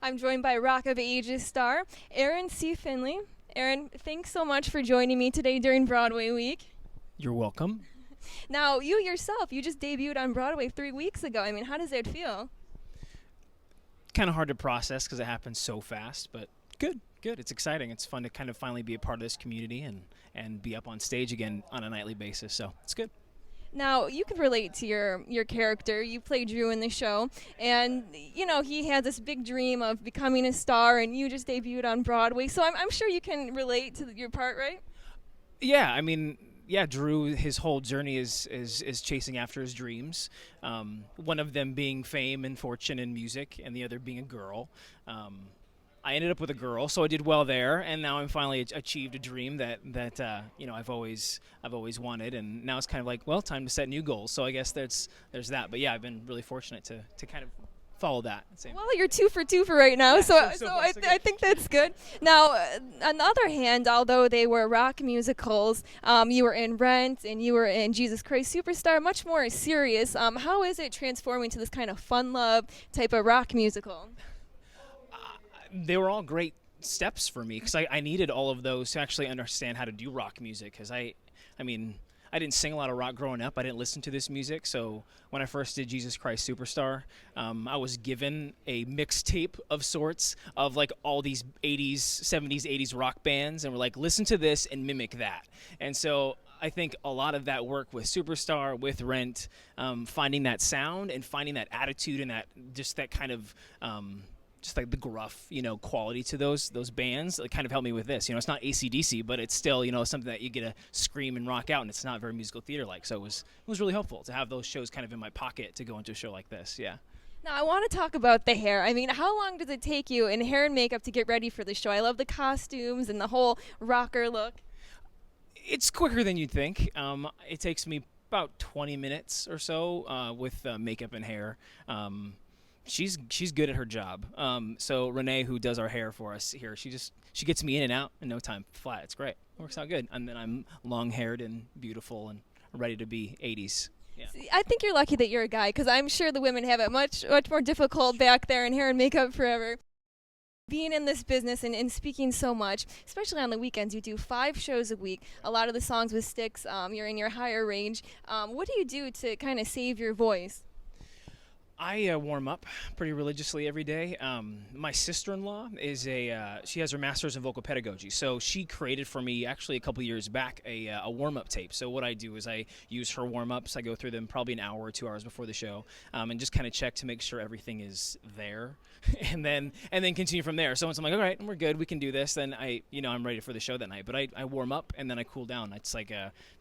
I'm joined by Rock of Ages star Aaron C. Finley. Aaron, thanks so much for joining me today during Broadway Week. You're welcome. Now, you yourself, you just debuted on Broadway 3 weeks ago. I mean, how does it feel? Kind of hard to process because it happens so fast, but good, good. It's exciting. It's fun to kind of finally be a part of this community and be up on stage again on a nightly basis, so it's good. Now, you can relate to your character. You played Drew in the show, and, you know, he had this big dream of becoming a star, and you just debuted on Broadway, so I'm sure you can relate to your part, right? Yeah, I mean, yeah, Drew, his whole journey is chasing after his dreams. One of them being fame and fortune and music, and the other being a girl. I ended up with a girl, so I did well there, and now I'm finally achieved a dream that you know I've always wanted, and now it's kind of like, well, time to set new goals. So I guess there's that. But yeah, I've been really fortunate to kind of follow that. Same. Well, you're 2 for 2 for right now, Yeah, so far, I, so I good. think that's good. Now, on the other hand, although they were rock musicals, you were in Rent and you were in Jesus Christ Superstar, much more serious. How is it transforming to this kind of fun love type of rock musical? They were all great steps for me because I needed all of those to actually understand how to do rock music. Because I mean, I didn't sing a lot of rock growing up. I didn't listen to this music. So when I first did Jesus Christ Superstar, I was given a mixtape of sorts of like all these 80s, 70s, 80s rock bands, and we're like, listen to this and mimic that. And so I think a lot of that work with Superstar, with Rent, finding that sound and finding that attitude and that just that kind of just like the gruff, you know, quality to those bands. It kind of helped me with this. You know, it's not AC/DC, but it's still, you know, something that you get to scream and rock out, and it's not very musical theater like. So it was really helpful to have those shows kind of in my pocket to go into a show like this. Yeah. Now, I want to talk about the hair. I mean, how long does it take you in hair and makeup to get ready for the show? I love the costumes and the whole rocker look. It's quicker than you'd think. It takes me about 20 minutes or so with makeup and hair. She's good at her job. So Renee, who does our hair for us here, she gets me in and out in no time flat. It's great. Works out good. And then I'm long haired and beautiful and ready to be 80s. Yeah. See, I think you're lucky that you're a guy, because I'm sure the women have it much more difficult back there in hair and makeup forever. Being in this business and speaking so much, especially on the weekends, you do 5 shows a week. A lot of the songs with Styx, you're in your higher range. What do you do to kind of save your voice? I warm up pretty religiously every day. My sister-in-law she has her master's in vocal pedagogy, so she created for me actually a couple years back a warm-up tape. So what I do is I use her warm-ups. I go through them probably an hour or 2 hours before the show, and just kind of check to make sure everything is there, and then continue from there. So once I'm like, all right, we're good, we can do this, then I'm ready for the show that night. But I warm up and then I cool down. It's like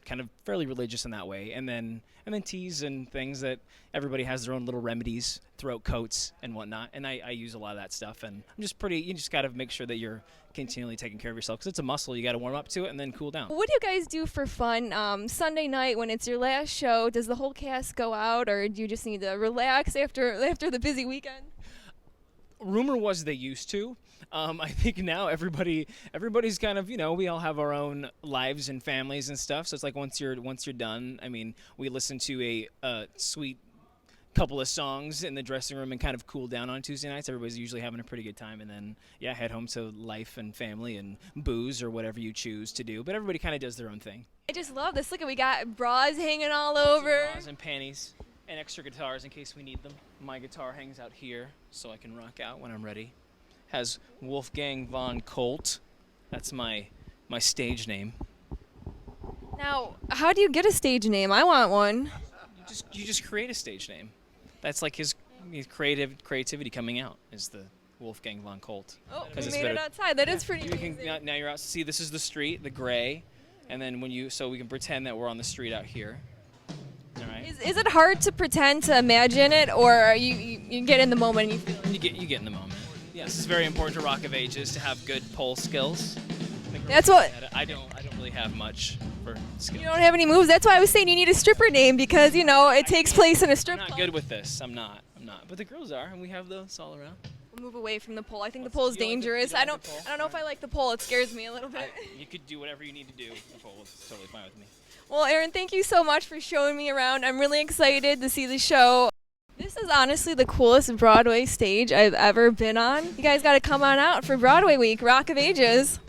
kind of fairly religious in that way, and then teas and things that everybody has their own little remedies, throat coats and whatnot, and I use a lot of that stuff. And you just got to make sure that you're continually taking care of yourself, because it's a muscle. You got to warm up to it and then cool down. What do you guys do for fun Sunday night when it's your last show? Does the whole cast go out, or do you just need to relax after the busy weekend? Rumor was they used to. I think now everybody's kind of, you know, we all have our own lives and families and stuff. So it's like once you're done, I mean, we listen to a sweet couple of songs in the dressing room and kind of cool down on Tuesday nights. Everybody's usually having a pretty good time, and then head home to life and family and booze or whatever you choose to do. But everybody kind of does their own thing. I just love this. Look, we got bras hanging all over. Bras and panties and extra guitars in case we need them. My guitar hangs out here so I can rock out when I'm ready. Has Wolfgang von Colt. That's my stage name. Now, how do you get a stage name? I want one. You just create a stage name. That's like his creativity coming out is the Wolfgang von Colt. Oh, 'Cause we it's made better. it outside. That is pretty You can, amazing. now you're out. See, this is the street, the gray, and then so we can pretend that we're on the street out here. All right. Is it hard to pretend to imagine it, or you get in the moment and you feel it? You get in the moment. Yes, it's very important to Rock of Ages to have good pole skills. That's what. I don't really have much for skills. You don't have any moves. That's why I was saying you need a stripper name, because you know it takes place in a I'm strip not club. good with this. I'm not. But the girls are, and we have those all around. We'll move away from the pole. I think the What's- pole is you don't like the- you dangerous. don't I like don't. the pole? I don't know if I like the pole. It scares me a little bit. You could do whatever you need to do. The pole is totally fine with me. Well, Aaron, thank you so much for showing me around. I'm really excited to see the show. This is honestly the coolest Broadway stage I've ever been on. You guys got to come on out for Broadway Week, Rock of Ages.